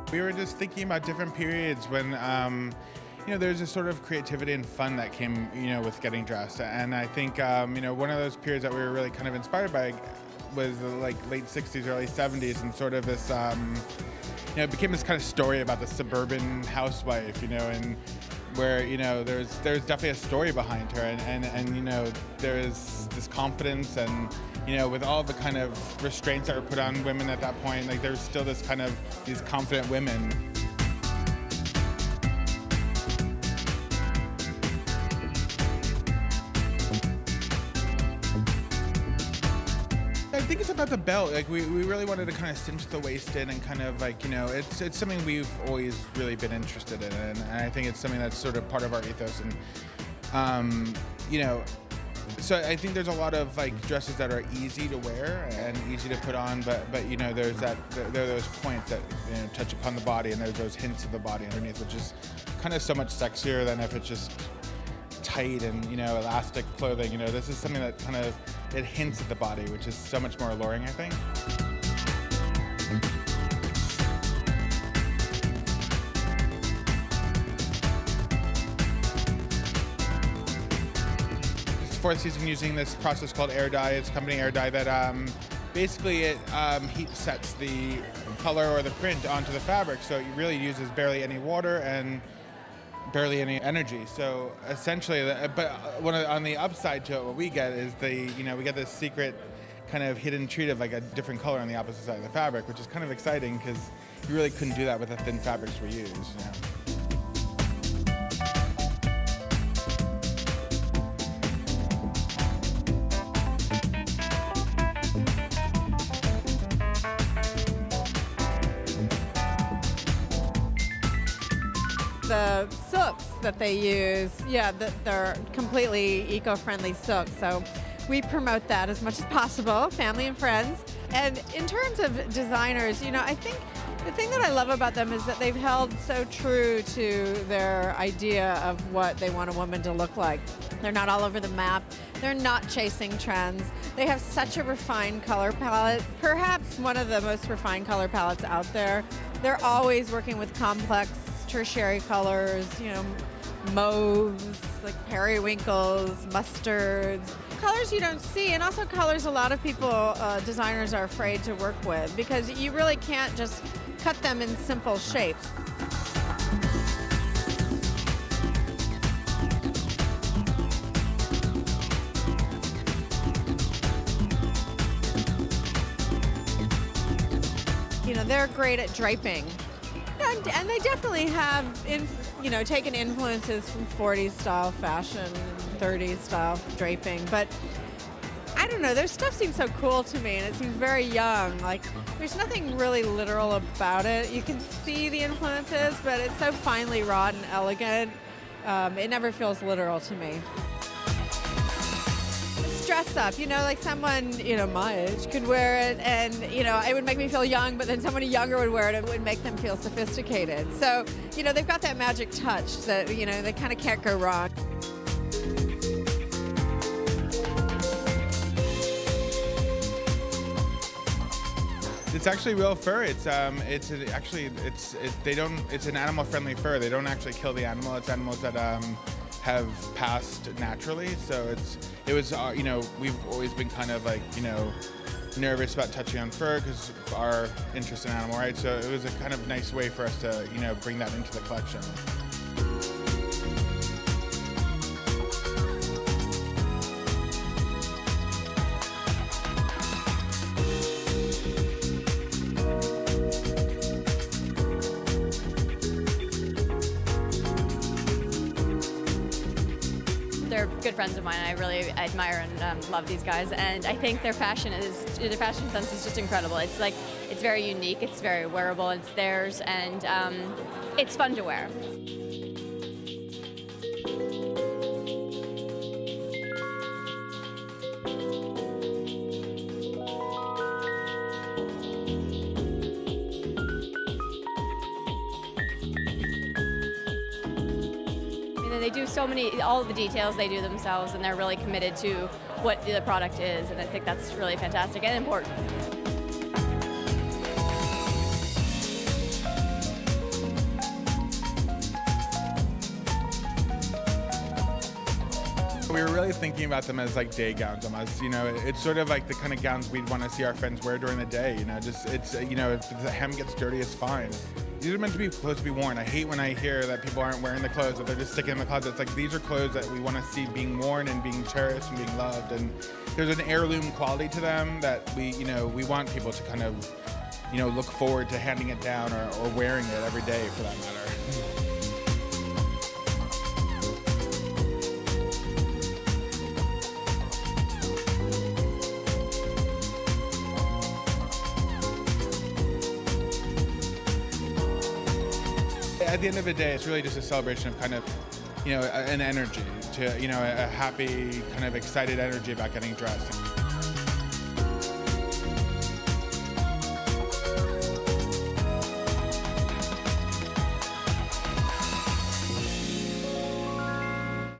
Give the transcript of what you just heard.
We were just thinking about different periods when, there's a sort of creativity and fun that came, with getting dressed. And I think, one of those periods that we were really kind of inspired by was like late 60s, early 70s, and sort of this, it became this kind of story about the suburban housewife, and where, there's definitely a story behind her, and there's this confidence and, with all the kind of restraints that were put on women at that point, like there's still this kind of these confident women. I think it's about the belt. Like we really wanted to kind of cinch the waist in and kind of like, it's something we've always really been interested in, and I think it's something that's sort of part of our ethos. And so I think there's a lot of like dresses that are easy to wear and easy to put on, but there are those points that touch upon the body, and there's those hints of the body underneath, which is kind of so much sexier than if it's just tight and elastic clothing. This is something that kind of it hints at the body, which is so much more alluring, I think. Fourth season using this process called air dye. It's company air dye that basically it heat sets the color or the print onto the fabric, so it really uses barely any water and barely any energy. So essentially, on the upside to it, what we get is we get this secret kind of hidden treat of like a different color on the opposite side of the fabric, which is kind of exciting because you really couldn't do that with the thin fabrics we use. The silks that they use, they're completely eco-friendly silks, so we promote that as much as possible, family and friends. And in terms of designers, I think the thing that I love about them is that they've held so true to their idea of what they want a woman to look like. They're not all over the map. They're not chasing trends. They have such a refined color palette, perhaps one of the most refined color palettes out there. They're always working with complex tertiary colors, mauves, like periwinkles, mustards, colors you don't see, and also colors a lot of people, designers, are afraid to work with because you really can't just cut them in simple shapes. They're great at draping. And they definitely have, taken influences from 40s style fashion, 30s style draping. But I don't know, their stuff seems so cool to me, and it seems very young. Like, there's nothing really literal about it. You can see the influences, but it's so finely wrought and elegant. It never feels literal to me. Dress up, like someone, my age could wear it, and, it would make me feel young, but then someone younger would wear it, and it would make them feel sophisticated. So, they've got that magic touch that, they kind of can't go wrong. It's actually real fur. It's an animal-friendly fur. They don't actually kill the animal. It's animals that have passed naturally. So we've always been kind of like, nervous about touching on fur because of our interest in animal rights. So it was a kind of nice way for us to, bring that into the collection. They're good friends of mine. I really admire and love these guys, and I think their fashion sense is just incredible. It's very unique, it's very wearable, it's theirs, and it's fun to wear. then they do all of the details they do themselves, and they're really committed to what the product is, and I think that's really fantastic and important. We were really thinking about them as like day gowns almost, you know, it's sort of like the kind of gowns we'd want to see our friends wear during the day, you know, if the hem gets dirty, it's fine. These are meant to be clothes to be worn. I hate when I hear that people aren't wearing the clothes, that they're just sticking in the closet. It's like, these are clothes that we want to see being worn and being cherished and being loved, and there's an heirloom quality to them that we want people to kind of, look forward to handing it down or wearing it every day for that matter. At the end of the day, it's really just a celebration of kind of, an energy, a happy, kind of excited energy about getting dressed.